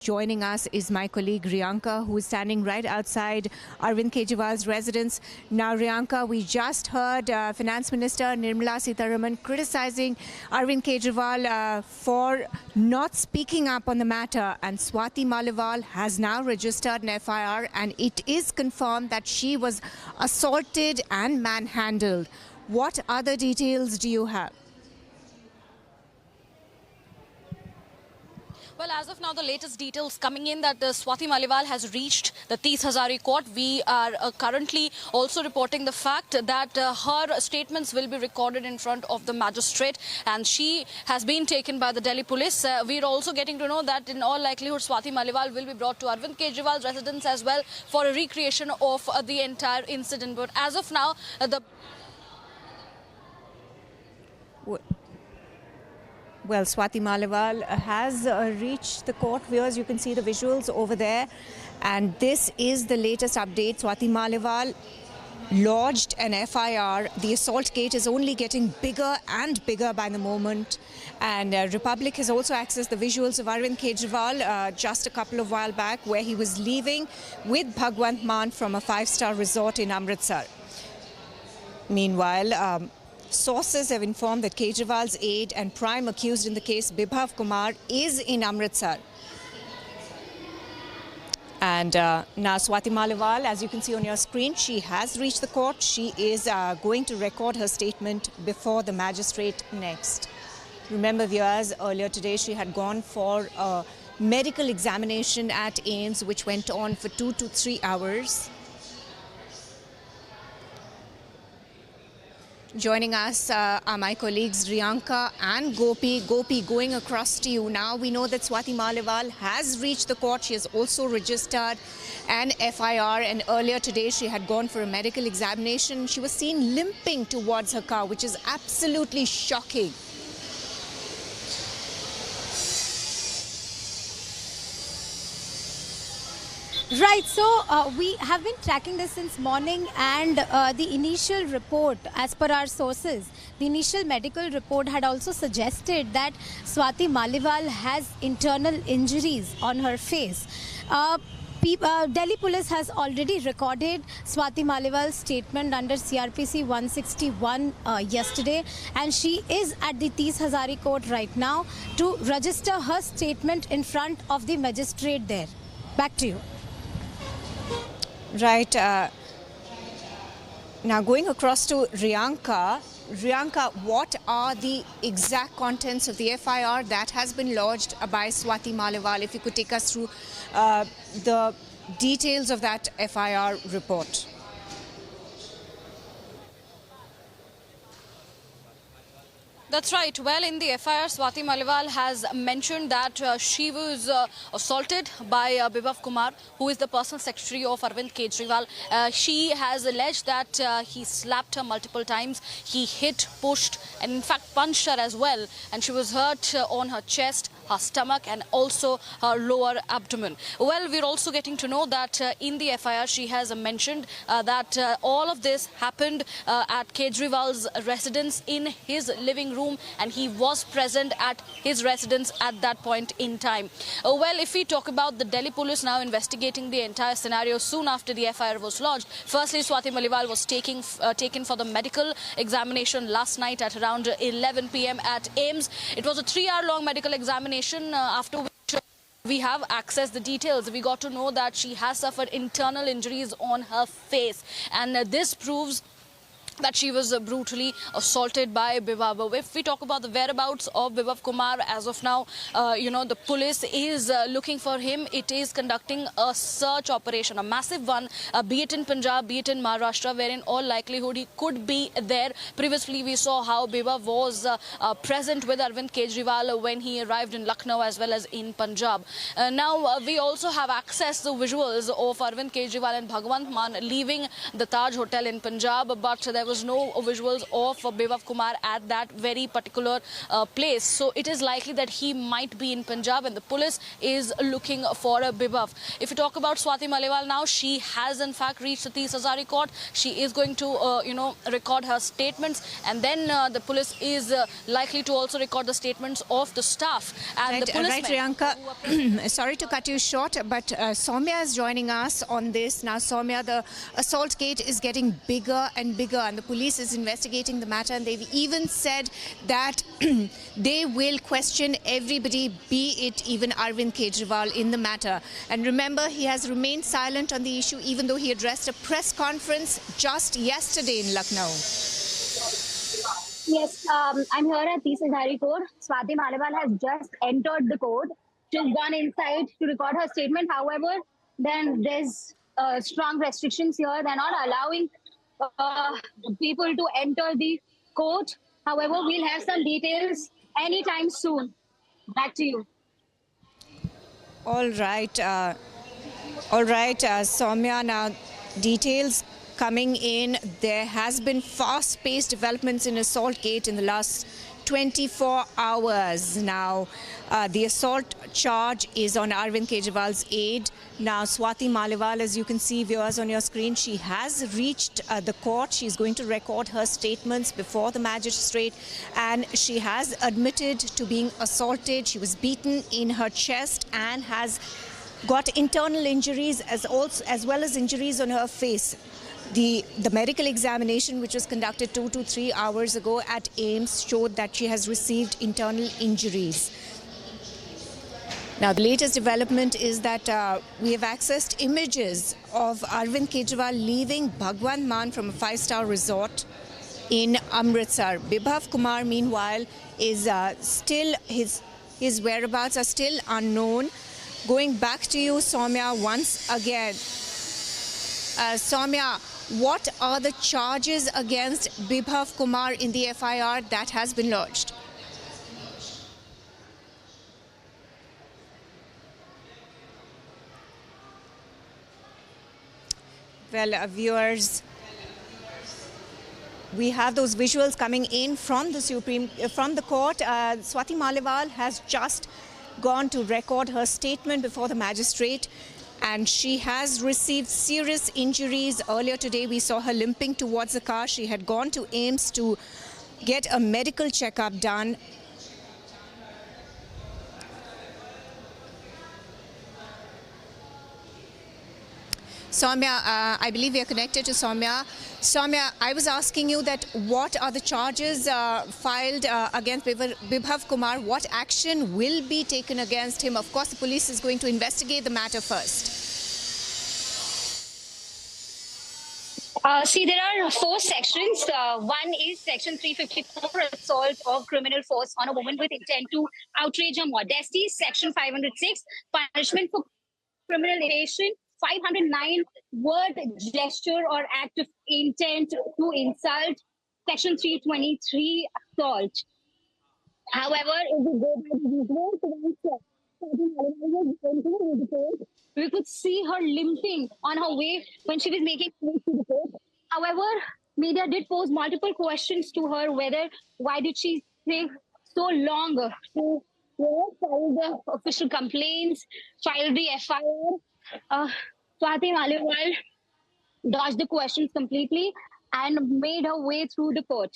Joining us is my colleague Riyanka, who is standing right outside Arvind Kejriwal's residence. Now, Riyanka, we just heard Finance Minister Nirmala Sitharaman criticizing Arvind Kejriwal for not speaking up on the matter. And Swati Maliwal has now registered an FIR, and it is confirmed that she was assaulted and manhandled. What other details do you have? Well, as of now, the latest details coming in that Swati Maliwal has reached the 30 Hazari court. We are currently also reporting the fact that her statements will be recorded in front of the magistrate, and she has been taken by the Delhi police. We are also getting to know that in all likelihood, Swati Maliwal will be brought to Arvind Kejriwal's residence as well for a recreation of the entire incident. But as of now, Well, Swati Maliwal has reached the court. Viewers, you can see the visuals over there. And this is the latest update. Swati Maliwal lodged an FIR. The assault gate is only getting bigger and bigger by the moment. And Republic has also accessed the visuals of Arvind Kejriwal just a couple of while back, where he was leaving with Bhagwant Mann from a five-star resort in Amritsar. Meanwhile, sources have informed that Kejriwal's aide and prime accused in the case, Bibhav Kumar, is in Amritsar. And now Swati Maliwal, as you can see on your screen, she has reached the court. She is going to record her statement before the magistrate next. Remember, viewers, earlier today she had gone for a medical examination at AIIMS, which went on for 2 to 3 hours. Joining us are my colleagues Riyanka and Gopi. Gopi, going across to you now. We know that Swati Maliwal has reached the court. She has also registered an FIR, and earlier today she had gone for a medical examination. She was seen limping towards her car, which is absolutely shocking. Right, so we have been tracking this since morning, and the initial report, as per our sources, the initial medical report had also suggested that Swati Maliwal has internal injuries on her face. Delhi police has already recorded Swati Maliwal's statement under CRPC 161 yesterday, and she is at the 30 Hazari court right now to register her statement in front of the magistrate there. Back to you. Right. Now going across to Riyanka. Riyanka, what are the exact contents of the FIR that has been lodged by Swati Maliwal? If you could take us through the details of that FIR report. That's right. Well, in the FIR, Swati Maliwal has mentioned that she was assaulted by Bibhav Kumar, who is the personal secretary of Arvind Kejriwal. She has alleged that he slapped her multiple times. He hit, pushed, and in fact punched her as well. And she was hurt on her chest, her stomach, and also her lower abdomen. Well, we're also getting to know that in the FIR, she has mentioned that all of this happened at Kejriwal's residence in his living room, and he was present at his residence at that point in time. Well, if we talk about the Delhi police now investigating the entire scenario soon after the FIR was lodged, firstly, Swati Maliwal was taken for the medical examination last night at around 11 p.m. at AIIMS. It was a 3-hour-long medical examination after which we have accessed the details. We got to know that she has suffered internal injuries on her face, and this proves that she was brutally assaulted by Bibhav. If we talk about the whereabouts of Bibhav Kumar, as of now, the police is looking for him. It is conducting a search operation, a massive one, be it in Punjab, be it in Maharashtra, where in all likelihood he could be there. Previously, we saw how Bibhav was present with Arvind Kejriwal when he arrived in Lucknow as well as in Punjab. Now, we also have accessed the visuals of Arvind Kejriwal and Bhagwant Mann leaving the Taj Hotel in Punjab, but there was no visuals of Bibhav Kumar at that very particular place. So it is likely that he might be in Punjab and the police is looking for Bibhav. If you talk about Swati Maliwal now, she has in fact reached the Tees Hazari court. She is going to, record her statements, and then the police is likely to also record the statements of the staff. And the police. Right, Priyanka. Sorry to cut you short, but Soumya is joining us on this. Now, Soumya, the assault gate is getting bigger and bigger, and the police is investigating the matter, and they've even said that they will question everybody, be it even Arvind Kejriwal, in the matter. And remember, he has remained silent on the issue, even though he addressed a press conference just yesterday in Lucknow. Yes, I'm here at Tees Hazari Court. Swati Maliwal has just entered the court. She's gone inside to record her statement. However, then there's strong restrictions here. They're not allowing people to enter the court. However, we'll have some details anytime soon. Back to you. All right, Soumya, now details coming in. There has been fast-paced developments in Assault Gate in the last 24 hours. Now, the assault charge is on Arvind Kejriwal's aide. Now, Swati Maliwal, as you can see, viewers, on your screen, she has reached the court. She's going to record her statements before the magistrate, and she has admitted to being assaulted. She was beaten in her chest and has got internal injuries as well as injuries on her face. The medical examination, which was conducted 2 to 3 hours ago at AIIMS, showed that she has received internal injuries. Now, the latest development is that we have accessed images of Arvind Kejriwal leaving Bhagwan Man from a 5-star resort in Amritsar. Bibhav Kumar, meanwhile, is still, his whereabouts are still unknown. Going back to you, Soumya, once again. Soumya, what are the charges against Bibhav Kumar in the FIR that has been lodged? Well, viewers, we have those visuals coming in from the court. Swati Maliwal has just gone to record her statement before the magistrate, and she has received serious injuries. Earlier today, we saw her limping towards the car. She had gone to AIIMS to get a medical checkup done. Soumya, I believe we are connected to Soumya. Soumya, I was asking you that what are the charges filed against Bibhav Kumar? What action will be taken against him? Of course, the police is going to investigate the matter first. See, there are 4 sections. One is Section 354, assault of criminal force on a woman with intent to outrage her modesty. Section 506, punishment for criminal intimidation. 509, word, gesture, or act of intent to insult. Section 323, assault. However, if we go by the visuals, we could see her limping on her way when she was making her way to the court. However, media did pose multiple questions to her, why did she take so long to file the official complaints, file the FIR. Swati Maliwal dodged the questions completely and made her way through the court.